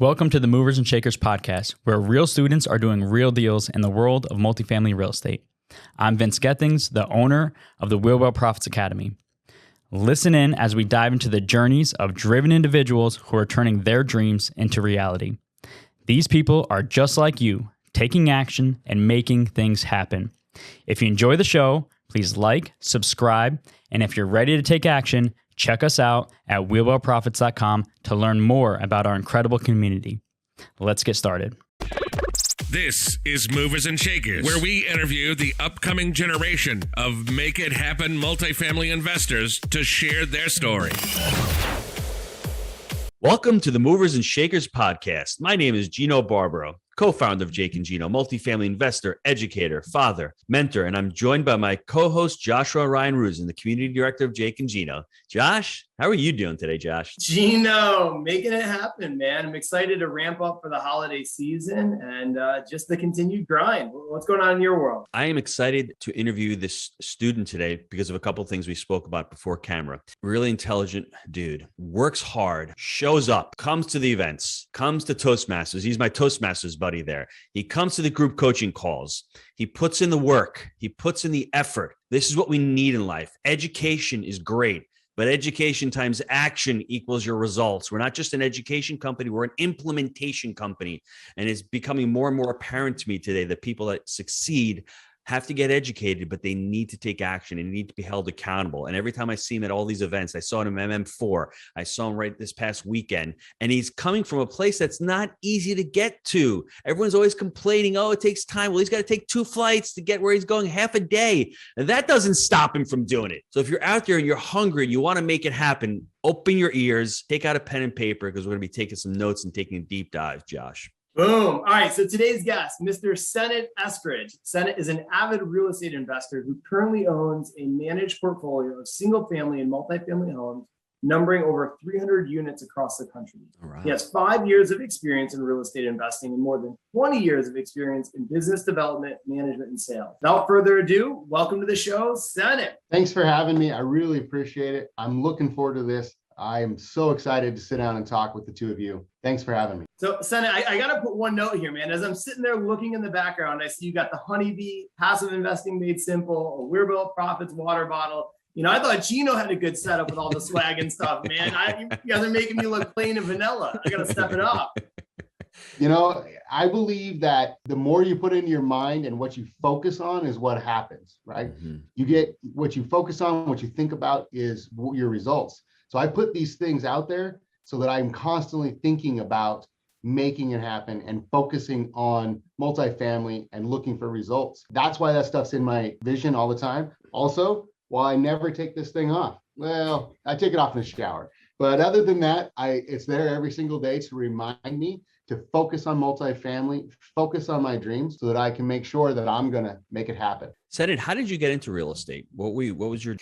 Welcome to the Movers and Shakers podcast, where real students are doing real deals in the world of multifamily real estate. I'm Vince Gethings, the owner of the Wheelwell Profits Academy. Listen in as we dive into the journeys of driven individuals who are turning their dreams into reality. These people are just like you, taking action and making things happen. If you enjoy the show, please like, subscribe, and if you're ready to take action, check us out at wheelwellprofits.com to learn more about our incredible community. Let's get started. This is Movers and Shakers, where we interview the upcoming generation of Make It Happen multifamily investors to share their story. Welcome to the Movers and Shakers podcast. My name is Gino Barbaro, co-founder of Jake and Gino, multifamily investor, educator, father, mentor, and I'm joined by my co-host Joshua Ryan Rusin, the community director of Jake and Gino. Josh, how are you doing today, Josh? Gino, making it happen, man. I'm excited to ramp up for the holiday season and just the continued grind. What's going on in your world? I am excited to interview this student today because of a couple of things we spoke about before camera. Really intelligent dude, works hard, shows up, comes to the events, comes to Toastmasters. He's my Toastmasters buddy there. He comes to the group coaching calls. He puts in the work. He puts in the effort. This is what we need in life. Education is great, but education times action equals your results. We're not just an education company. We're an implementation company. And it's becoming more and more apparent to me today that people that succeed have to get educated, but they need to take action and need to be held accountable. And every time I see him at all these events, I saw him in MM4, I saw him right this past weekend, and he's coming from a place that's not easy to get to. Everyone's always complaining, oh, it takes time. Well, he's got to take 2 flights to get where he's going, half a day. And that doesn't stop him from doing it. So if you're out there and you're hungry and you want to make it happen, open your ears, take out a pen and paper, because we're going to be taking some notes and taking a deep dive, Josh. Boom. All right. So today's guest, Mr. Senate Eskridge. Senate is an avid real estate investor who currently owns a managed portfolio of single family and multifamily homes, numbering over 300 units across the country. All right. He has 5 years of experience in real estate investing and more than 20 years of experience in business development, management, and sales. Without further ado, welcome to the show, Senate. Thanks for having me. I really appreciate it. I'm looking forward to this. I am so excited to sit down and talk with the two of you. Thanks for having me. So, Senate, I got to put one note here, man. As I'm sitting there looking in the background, I see you got the Honeybee, Passive Investing Made Simple, a Wheelwell Profits water bottle. You know, I thought Gino had a good setup with all the swag and stuff, man. You guys are making me look plain and vanilla. I got to step it up. You know, I believe that the more you put into your mind and what you focus on is what happens, right? Mm-hmm. You get what you focus on, what you think about is your results. So I put these things out there so that I'm constantly thinking about making it happen and focusing on multifamily and looking for results. That's why that stuff's in my vision all the time. Also, while I never take this thing off, well, I take it off in the shower. But other than that, it's there every single day to remind me to focus on multifamily, focus on my dreams so that I can make sure that I'm going to make it happen. Senate, how did you get into real estate? What was your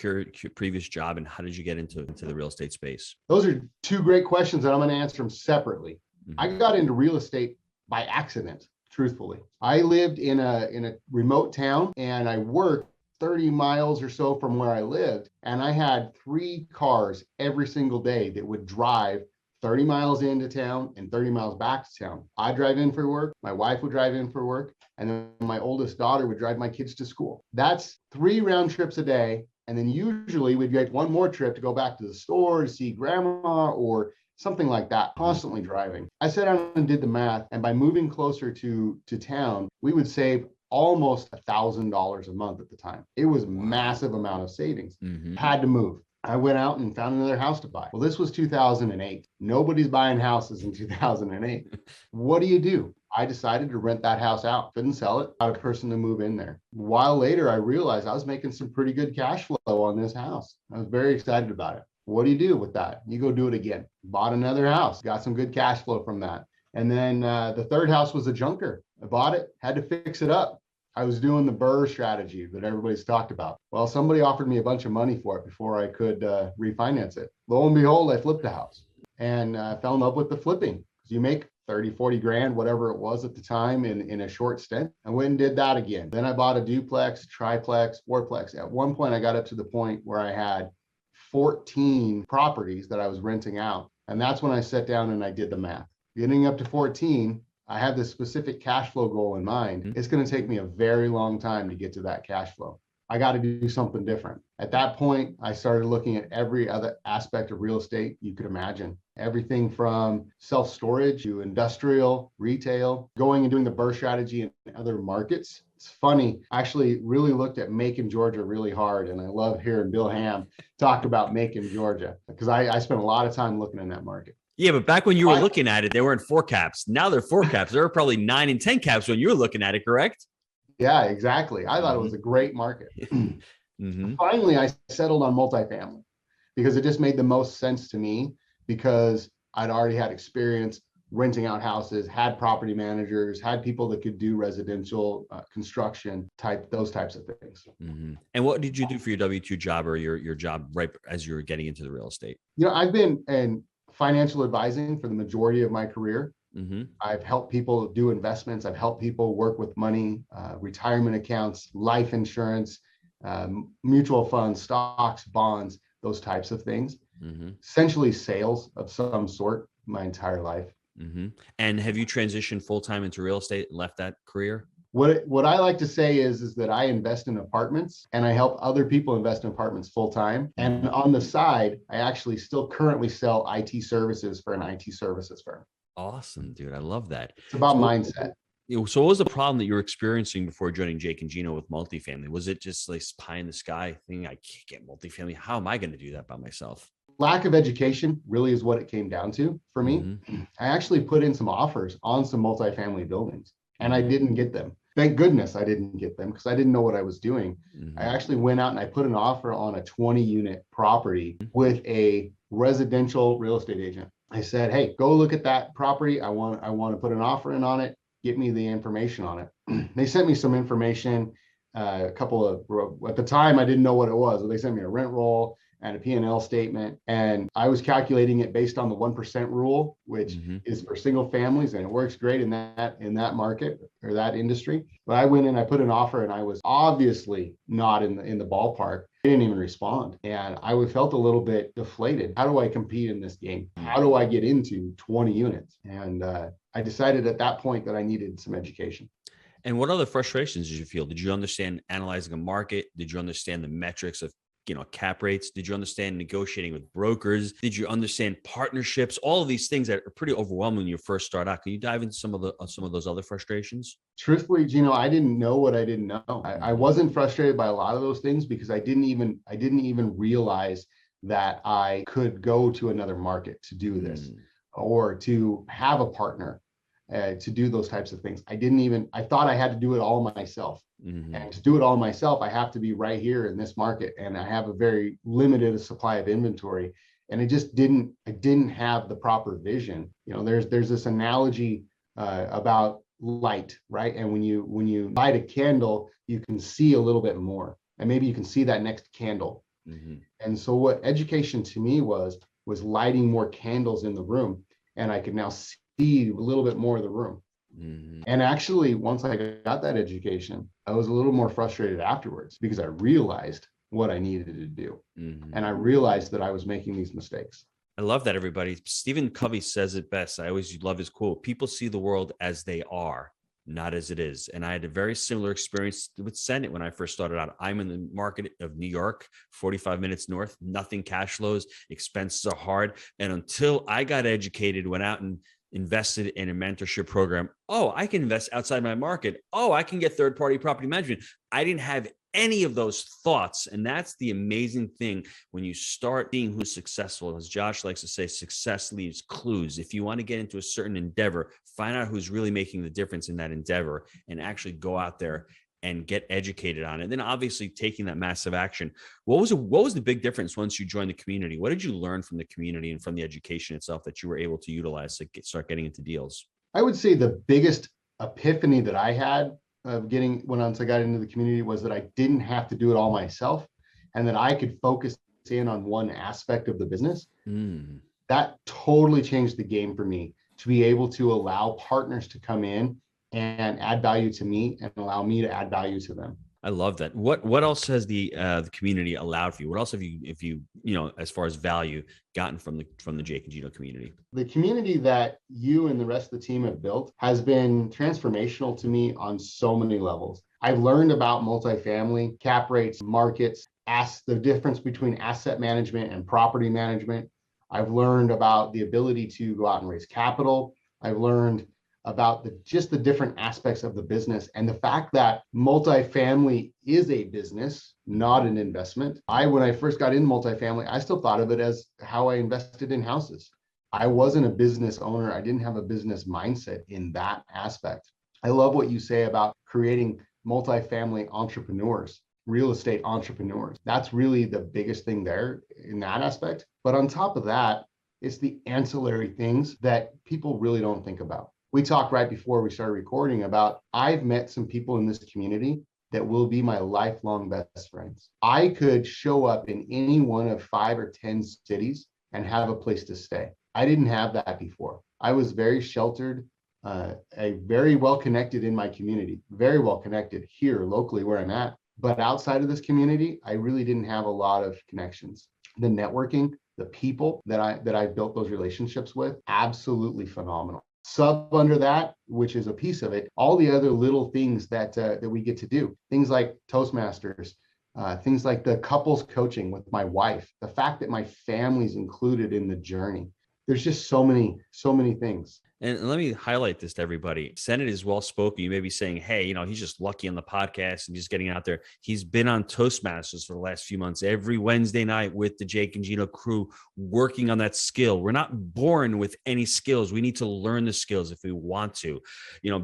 previous job, and how did you get into the real estate space? Those are 2 great questions, and I'm going to answer them separately. Mm-hmm. I got into real estate by accident, truthfully. I lived in a remote town, and I worked 30 miles or so from where I lived, and I had 3 cars every single day that would drive 30 miles into town and 30 miles back to town. I drive in for work, my wife would drive in for work, and then my oldest daughter would drive my kids to school. That's 3 round trips a day. And then usually we'd get 1 more trip to go back to the store to see grandma or something like that, constantly driving. I sat down and did the math, and by moving closer to town, we would save almost $1,000 a month at the time. It was a massive amount of savings. Mm-hmm. Had to move. I went out and found another house to buy. Well, this was 2008. Nobody's buying houses in 2008. What do? I decided to rent that house out. Couldn't sell it. Got a person to move in there. A while later, I realized I was making some pretty good cash flow on this house. I was very excited about it. What do you do with that? You go do it again. Bought another house. Got some good cash flow from that. And then the third house was a junker. I bought it, had to fix it up. I was doing the BRRRR strategy that everybody's talked about. Well, somebody offered me a bunch of money for it before I could refinance it. Lo and behold, I flipped the house and fell in love with the flipping. You make 30, 40 grand, whatever it was at the time in a short stint. I went and did that again. Then I bought a duplex, triplex, fourplex. At one point, I got up to the point where I had 14 properties that I was renting out. And that's when I sat down and I did the math. getting up to 14, I have this specific cash flow goal in mind. It's going to take me a very long time to get to that cash flow. I got to do something different. At that point, I started looking at every other aspect of real estate you could imagine. Everything from self-storage to industrial, retail, going and doing the BRRRR strategy in other markets. It's funny, I actually really looked at Macon, Georgia really hard. And I love hearing Bill Ham talk about Macon, Georgia, because I spent a lot of time looking in that market. Yeah, but back when you were looking at it, they weren't 4 caps. Now they're 4 caps. There were probably 9 and 10 caps when you were looking at it, correct? Yeah, exactly. I thought it was a great market. Finally, I settled on multifamily because it just made the most sense to me, because I'd already had experience renting out houses, had property managers, had people that could do residential construction those types of things. And what did you do for your W-2 job, or your job right as you were getting into the real estate? I've been in financial advising for the majority of my career. I've helped people do investments. I've helped people work with money, retirement accounts, life insurance, mutual funds, stocks, bonds, those types of things. Essentially sales of some sort my entire life. And have you transitioned full-time into real estate and left that career? What I like to say is that I invest in apartments and I help other people invest in apartments full-time. And on the side, I actually still currently sell IT services for an IT services firm. Awesome, dude. I love that. It's about mindset. So what was the problem that you were experiencing before joining Jake and Gino with multifamily? Was it just like pie in the sky thing? I can't get multifamily. How am I going to do that by myself? Lack of education really is what it came down to for me. I actually put in some offers on some multifamily buildings and I didn't get them. Thank goodness I didn't get them, because I didn't know what I was doing. I actually went out and I put an offer on a 20-unit property with a residential real estate agent. I said, hey, go look at that property. I want to put an offer in on it. Get me the information on it. They sent me some information, a couple of, at the time I didn't know what it was, but they sent me a rent roll and a P&L statement. And I was calculating it based on the 1% rule, which is for single families, and it works great in that market or that industry. But I went in, I put an offer, and I was obviously not in the ballpark. They didn't even respond. And I felt a little bit deflated. How do I compete in this game? How do I get into 20 units? And I decided at that point that I needed some education. And what other frustrations did you feel? Did you understand analyzing a market? Did you understand the metrics of cap rates? Did you understand negotiating with brokers? Did you understand partnerships? All of these things that are pretty overwhelming when you first start out. Can you dive into some of those other frustrations? Truthfully, Gino, I didn't know what I didn't know. I wasn't frustrated by a lot of those things because I didn't even realize that I could go to another market to do this or to have a partner to do those types of things. I thought I had to do it all myself. And to do it all myself, I have to be right here in this market. And I have a very limited supply of inventory. And I didn't have the proper vision. There's this analogy about light, right? And when you light a candle, you can see a little bit more. And maybe you can see that next candle. And so what education to me was lighting more candles in the room. And I could now see a little bit more of the room. And actually, once I got that education, I was a little more frustrated afterwards because I realized what I needed to do. And I realized that I was making these mistakes. I love that, everybody. Stephen Covey says it best. I always love his quote. People see the world as they are, not as it is. And I had a very similar experience with Senate when I first started out. I'm in the market of New York, 45 minutes north, nothing cash flows, expenses are hard. And until I got educated, went out and invested in a mentorship program. Oh, I can invest outside my market. Oh, I can get third-party property management. I didn't have any of those thoughts. And that's the amazing thing when you start being who's successful. As Josh likes to say, success leaves clues. If you want to get into a certain endeavor, find out who's really making the difference in that endeavor and actually go out there and get educated on it. And then obviously taking that massive action. What was the big difference once you joined the community? What did you learn from the community and from the education itself that you were able to utilize to start getting into deals? I would say the biggest epiphany that I had of once I got into the community was that I didn't have to do it all myself and that I could focus in on one aspect of the business. That totally changed the game for me, to be able to allow partners to come in and add value to me and allow me to add value to them. I love that. What else has the community allowed for you? What else have you, if you as far as value, gotten from the Jake and Gino community? The community that you and the rest of the team have built has been transformational to me on so many levels. I've learned about multifamily, cap rates, markets, the difference between asset management and property management. I've learned about the ability to go out and raise capital. I've learned about just the different aspects of the business and the fact that multifamily is a business, not an investment. When I first got in multifamily, I still thought of it as how I invested in houses. I wasn't a business owner. I didn't have a business mindset in that aspect. I love what you say about creating multifamily entrepreneurs, real estate entrepreneurs. That's really the biggest thing there in that aspect. But on top of that, it's the ancillary things that people really don't think about. We talked right before we started recording about I've met some people in this community that will be my lifelong best friends. I could show up in any one of 5 or 10 cities and have a place to stay. I didn't have that before. I was very sheltered, very well connected in my community, very well connected here locally where I'm at. But outside of this community, I really didn't have a lot of connections. The networking, the people that I built those relationships with, absolutely phenomenal. Sub under that, which is a piece of it, all the other little things that we get to do, things like Toastmasters, things like the couples coaching with my wife, the fact that my family's included in the journey. There's just so many things. And let me highlight this to everybody. Senate is well spoken. You may be saying, hey, he's just lucky on the podcast and just getting out there. He's been on Toastmasters for the last few months, every Wednesday night with the Jake and Gino crew, working on that skill. We're not born with any skills. We need to learn the skills if we want to.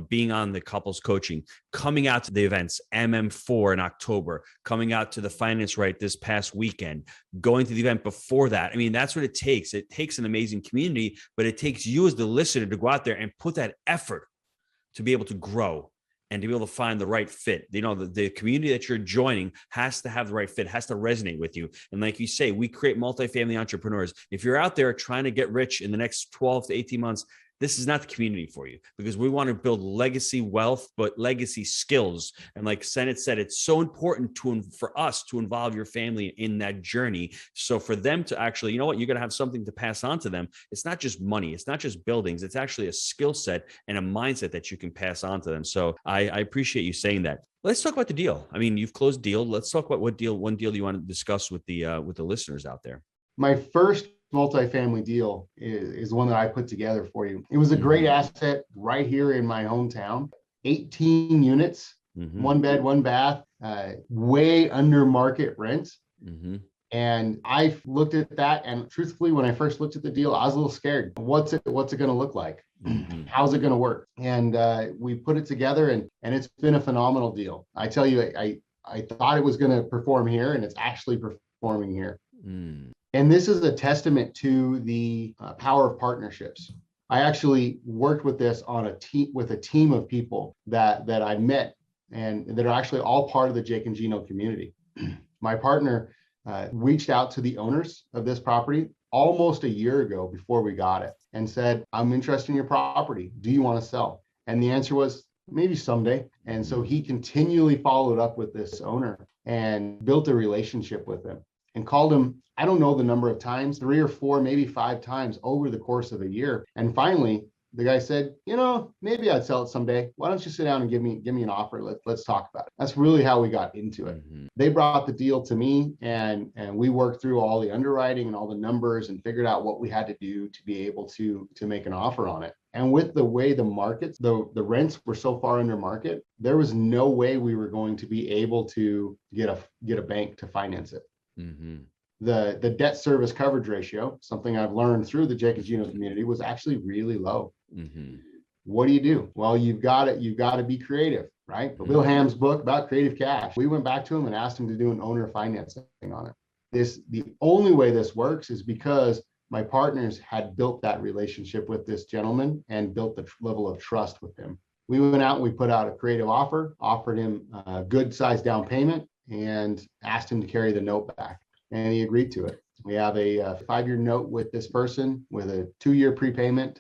Being on the couples coaching, coming out to the events, MM4 in October, coming out to the Finance Right this past weekend, going to the event before that. I mean, that's what it takes. It takes an amazing community, but it takes you as the listener to go out there and put that effort to be able to grow and to be able to find the right fit. The community that you're joining has to have the right fit, has to resonate with you. And like you say, we create multifamily entrepreneurs. If you're out there trying to get rich in the next 12 to 18 months, this is not the community for you, because we want to build legacy wealth, but legacy skills. And like Senate said, it's so important for us to involve your family in that journey. So for them to actually, you're going to have something to pass on to them. It's not just money. It's not just buildings. It's actually a skill set and a mindset that you can pass on to them. So I appreciate you saying that. Let's talk about the deal. I mean, you've closed deal. Let's talk about one deal you want to discuss with the listeners out there. My first multifamily deal is one that I put together for you. It was a great asset right here in my hometown. 18 units, 1 bed, 1 bath, way under market rents. And I looked at that, and truthfully, when I first looked at the deal, I was a little scared. What's it going to look like? How's it going to work? And we put it together, and it's been a phenomenal deal. I tell you, I thought it was going to perform here, and it's actually performing here. And this is a testament to the power of partnerships. I actually worked with this on a team of people that I met, and that are actually all part of the Jake and Gino community. My partner reached out to the owners of this property almost a year ago before we got it and said, I'm interested in your property. Do you want to sell? And the answer was, maybe someday. And so he continually followed up with this owner and built a relationship with him and called him, I don't know the number of times, 3 or 4, maybe 5 times over the course of a year. And finally, the guy said, maybe I'd sell it someday. Why don't you sit down and give me an offer? Let's talk about it. That's really how we got into it. They brought the deal to me, and we worked through all the underwriting and all the numbers and figured out what we had to do to be able to make an offer on it. And with the way the markets, the rents were so far under market, there was no way we were going to be able to get a bank to finance it. The debt service coverage ratio, something I've learned through the Jake and Gino community, was actually really low. What do? Well, you've got to be creative, right? Bill Ham's book about creative cash. We went back to him and asked him to do an owner financing on it. The only way this works is because my partners had built that relationship with this gentleman and built the level of trust with him. We went out and we put out a creative offer, offered him a good sized down payment, and asked him to carry the note back. And he agreed to it. We have a 5-year note with this person with a 2-year prepayment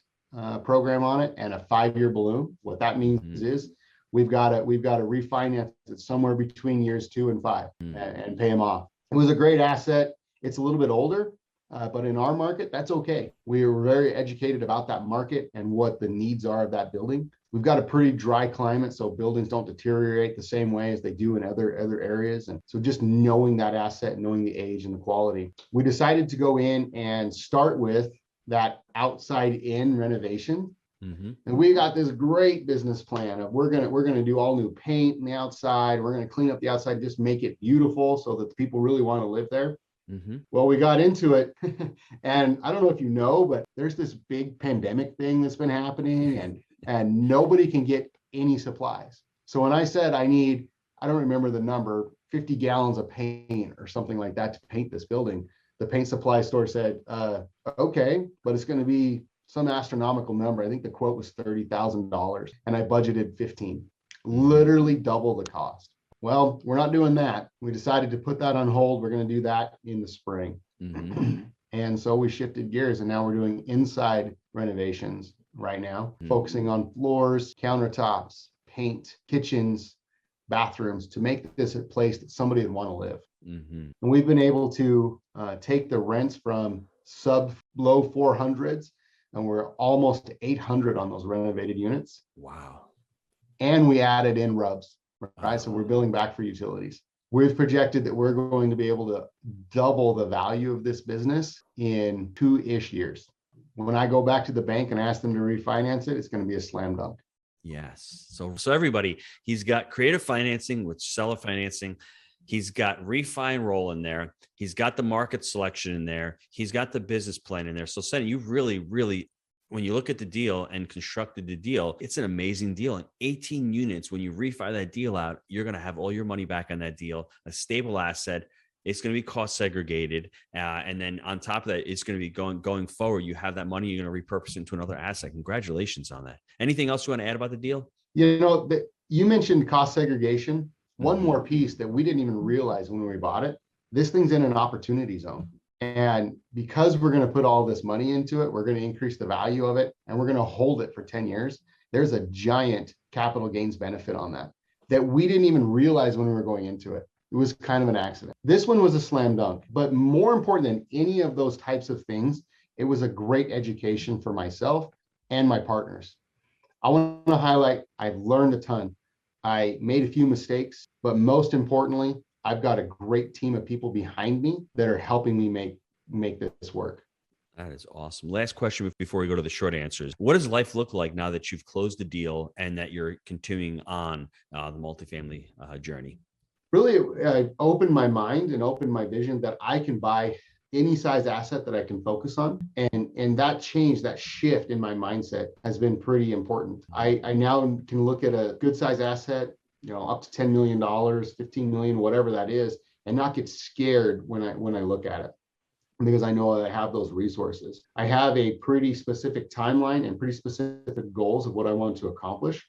program on it and a 5-year balloon. What that means is we've got to refinance it somewhere between years 2 and 5 and pay them off. It was a great asset. It's a little bit older, but in our market, that's okay. We were very educated about that market and what the needs are of that building. We've got a pretty dry climate, so buildings don't deteriorate the same way as they do in other areas. And so just knowing that asset, knowing the age and the quality, we decided to go in and start with that outside in renovation. And we got this great business plan of we're gonna do all new paint in the outside. We're gonna clean up the outside, just make it beautiful so that the people really want to live there. Well, we got into it, and I don't know if you know, but there's this big pandemic thing that's been happening, and nobody can get any supplies. So when I said I don't remember the number, 50 gallons of paint or something like that to paint this building, the paint supply store said, okay, but it's going to be some astronomical number. I think the quote was $30,000, and I budgeted 15, literally double the cost. Well, we're not doing that. We decided to put that on hold. We're going to do that in the spring. And so we shifted gears, and now we're doing inside renovations right now, focusing on floors, countertops, paint, kitchens, bathrooms, to make this a place that somebody would want to live. And we've been able to take the rents from low 400s, and we're almost 800 on those renovated units. Wow. And we added in rubs, right? So we're billing back for utilities. We've projected that we're going to be able to double the value of this business in 2-ish years. When I go back to the bank and ask them to refinance it, it's going to be a slam dunk. Yes. So everybody, he's got creative financing with seller financing. He's got refi and roll in there. He's got the market selection in there. He's got the business plan in there. So Senate, you've really, when you look at the deal and constructed the deal, it's an amazing deal. And 18 units, when you refi that deal out, you're going to have all your money back on that deal, a stable asset. It's going to be cost segregated. And then on top of that, it's going to be going forward. You have that money, you're going to repurpose it into another asset. Congratulations on that. Anything else you want to add about the deal? You mentioned cost segregation. One more piece that we didn't even realize when we bought it, this thing's in an opportunity zone. And because we're going to put all this money into it, we're going to increase the value of it, and we're going to hold it for 10 years. There's a giant capital gains benefit on that we didn't even realize when we were going into it. It was kind of an accident. This one was a slam dunk, but more important than any of those types of things, it was a great education for myself and my partners. I want to highlight, I've learned a ton. I made a few mistakes, but most importantly, I've got a great team of people behind me that are helping me make this work. That is awesome. Last question before we go to the short answers. What does life look like now that you've closed the deal and that you're continuing on the multifamily journey? Really opened my mind and opened my vision that I can buy any size asset that I can focus on. And that change, that shift in my mindset has been pretty important. I now can look at a good size asset, up to $10 million, 15 million, whatever that is, and not get scared when I look at it, because I know that I have those resources. I have a pretty specific timeline and pretty specific goals of what I want to accomplish.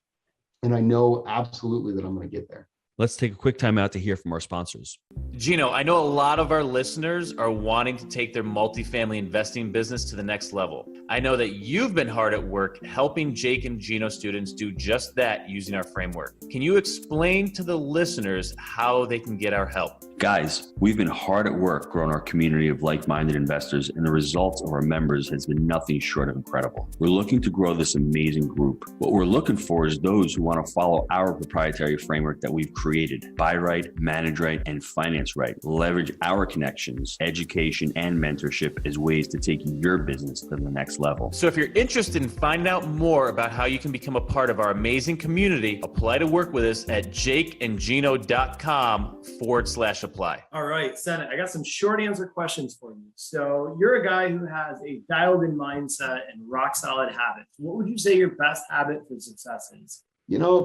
And I know absolutely that I'm going to get there. Let's take a quick time out to hear from our sponsors. Gino, I know a lot of our listeners are wanting to take their multifamily investing business to the next level. I know that you've been hard at work helping Jake and Gino students do just that using our framework. Can you explain to the listeners how they can get our help? Guys, we've been hard at work growing our community of like-minded investors, and the results of our members has been nothing short of incredible. We're looking to grow this amazing group. What we're looking for is those who want to follow our proprietary framework that we've created: buy right, manage right, and finance right. Leverage our connections, education, and mentorship as ways to take your business to the next level. So if you're interested in finding out more about how you can become a part of our amazing community, apply to work with us at jakeandgino.com/apply. All right, Senate, I got some short answer questions for you. So you're a guy who has a dialed in mindset and rock solid habits. What would you say your best habit for success is?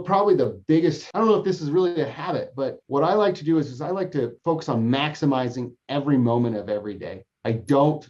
Probably the biggest, I don't know if this is really a habit, but what I like to do is I like to focus on maximizing every moment of every day. I don't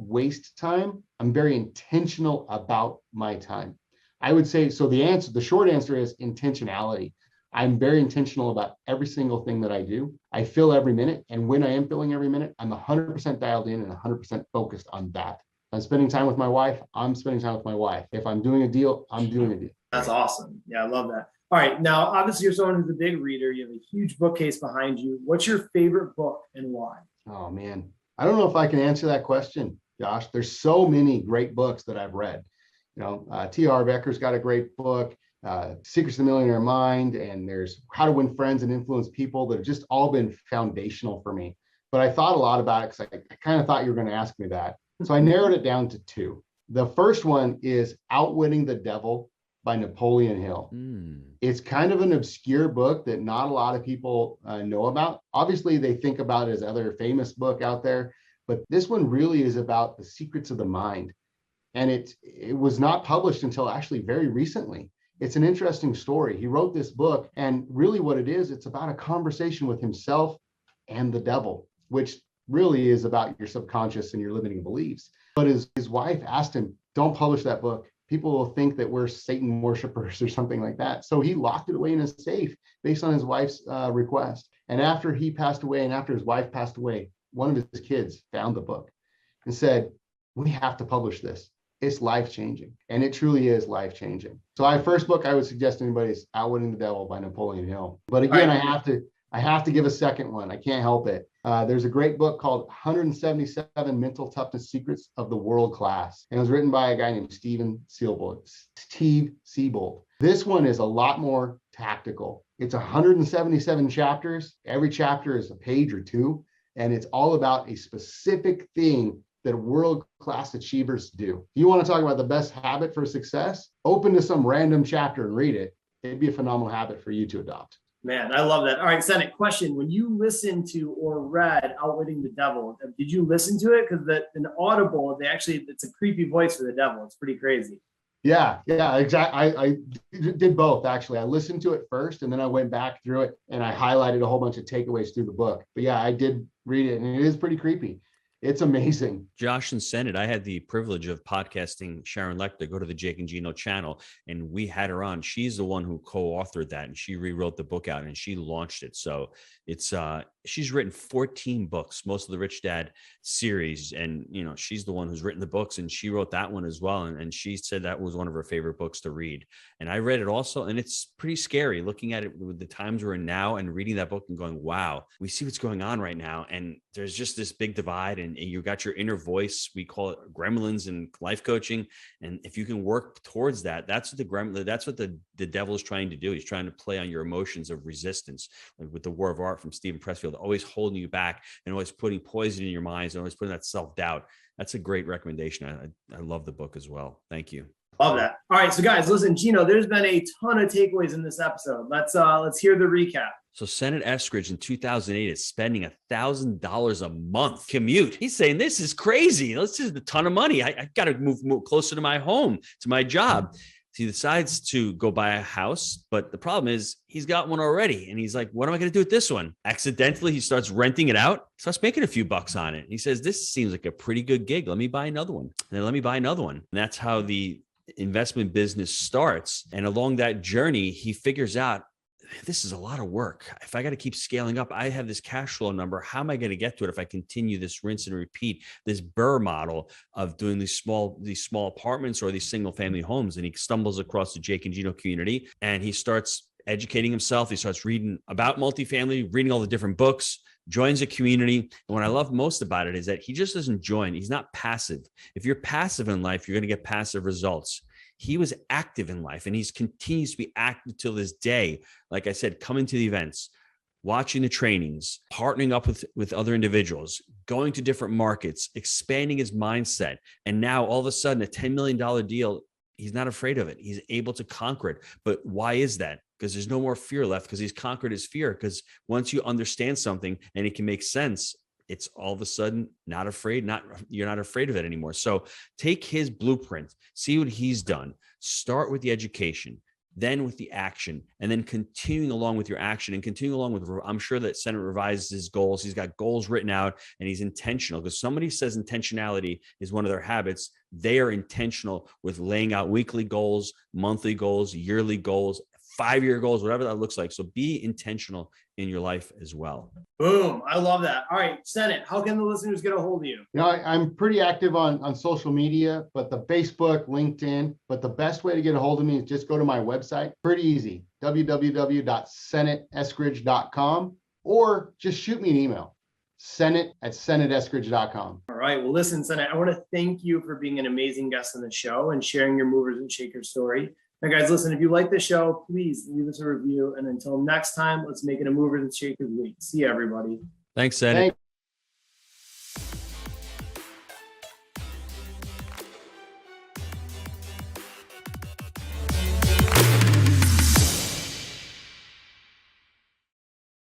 waste time. I'm very intentional about my time. I would say, so the short answer is intentionality. I'm very intentional about every single thing that I do. I fill every minute. And when I am filling every minute, I'm 100% dialed in and 100% focused on that. If I'm spending time with my wife, I'm spending time with my wife. If I'm doing a deal, I'm doing a deal. That's awesome. Yeah, I love that. All right. Now, obviously, you're someone who's a big reader. You have a huge bookcase behind you. What's your favorite book and why? Oh, man. I don't know if I can answer that question, Josh. There's so many great books that I've read. T. Harv Eker's got a great book, Secrets of the Millionaire Mind, and there's How to Win Friends and Influence People that have just all been foundational for me. But I thought a lot about it because I kind of thought you were going to ask me that. So I narrowed it down to two. The first one is Outwitting the Devil by Napoleon Hill. It's kind of an obscure book that not a lot of people know about. Obviously, they think about it as other famous book out there, but this one really is about the secrets of the mind. And it was not published until actually very recently. It's an interesting story. He wrote this book, and really what it is, it's about a conversation with himself and the devil, which really is about your subconscious and your limiting beliefs. But his wife asked him, don't publish that book. People will think that we're Satan worshipers or something like that. So he locked it away in a safe based on his wife's request. And after he passed away and after his wife passed away, one of his kids found the book and said, we have to publish this. It's life-changing. And it truly is life-changing. So my first book I would suggest to anybody is Outwitting the Devil by Napoleon Hill. But again, I have to give a second one. I can't help it. There's a great book called 177 Mental Toughness Secrets of the World Class. And it was written by a guy named Steve Siebold. This one is a lot more tactical. It's 177 chapters. Every chapter is a page or two. And it's all about a specific thing that world-class achievers do. If you want to talk about the best habit for success, open to some random chapter and read it. It'd be a phenomenal habit for you to adopt. Man, I love that. All right, Senate, question. When you listened to or read Outwitting the Devil, did you listen to it? Because in Audible, it's a creepy voice for the devil. It's pretty crazy. Yeah, exactly. I did both, actually. I listened to it first, and then I went back through it, and I highlighted a whole bunch of takeaways through the book. But yeah, I did read it, and it is pretty creepy. It's amazing. Josh and Senate, I had the privilege of podcasting Sharon Lechter, go to the Jake and Gino channel, and we had her on. She's the one who co-authored that, and she rewrote the book out and she launched it. So it's she's written 14 books, most of the Rich Dad series, and she's the one who's written the books, and she wrote that one as well. And she said that was one of her favorite books to read. And I read it also, and it's pretty scary looking at it with the times we're in now and reading that book and going, wow, we see what's going on right now. And there's just this big divide, and you got your inner voice. We call it gremlins in life coaching. And if you can work towards that, that's what the devil is trying to do. He's trying to play on your emotions of resistance, like with the War of Art from Stephen Pressfield, always holding you back and always putting poison in your minds and always putting that self-doubt. That's a great recommendation. I love the book as well. Thank you. Love that. All right. So guys, listen, Gino, there's been a ton of takeaways in this episode. Let's hear the recap. So Senate Eskridge in 2008 is spending $1,000 a month. Commute. He's saying this is crazy. This is a ton of money. I got to move closer to my home, to my job. He decides to go buy a house, but the problem is he's got one already. And he's like, what am I going to do with this one? Accidentally, he starts renting it out, starts making a few bucks on it. He says, this seems like a pretty good gig. Let me buy another one. And then let me buy another one. And that's how the investment business starts. And along that journey, he figures out, this is a lot of work. If I got to keep scaling up, I have this cash flow number. How am I going to get to it if I continue this rinse and repeat, this Burr model of doing these small apartments or these single family homes? And he stumbles across the Jake and Gino community, and he starts educating himself. He starts reading about multifamily, reading all the different books, joins a community. And what I love most about it is that he just doesn't join. He's not passive. If you're passive in life, you're going to get passive results. He was active in life, and he continues to be active till this day. Like I said, coming to the events, watching the trainings, partnering up with other individuals, going to different markets, expanding his mindset. And now all of a sudden, a $10 million deal, he's not afraid of it. He's able to conquer it. But why is that? Because there's no more fear left, because he's conquered his fear. Because once you understand something and it can make sense, it's all of a sudden not afraid. You're not afraid of it anymore. So take his blueprint, see what he's done, start with the education, then with the action, and then continuing along with your action and continuing along with, I'm sure that Senate revises his goals. He's got goals written out, and he's intentional, because somebody says intentionality is one of their habits. They are intentional with laying out weekly goals, monthly goals, yearly goals, 5-year goals, whatever that looks like. So be intentional in your life as well. Boom. I love that. All right, Senate, how can the listeners get a hold of you? You know, I'm pretty active on social media, but the Facebook, LinkedIn, but the best way to get a hold of me is just go to my website. Pretty easy, www.senateeskridge.com, or just shoot me an email, senate@senateeskridge.com. All right. Well, listen, Senate, I want to thank you for being an amazing guest on the show and sharing your movers and shakers story. Now, guys, listen, if you like the show, please leave us a review. And until next time, let's make it a movers and shakers week. See you, everybody. Thanks, Senate. Thanks.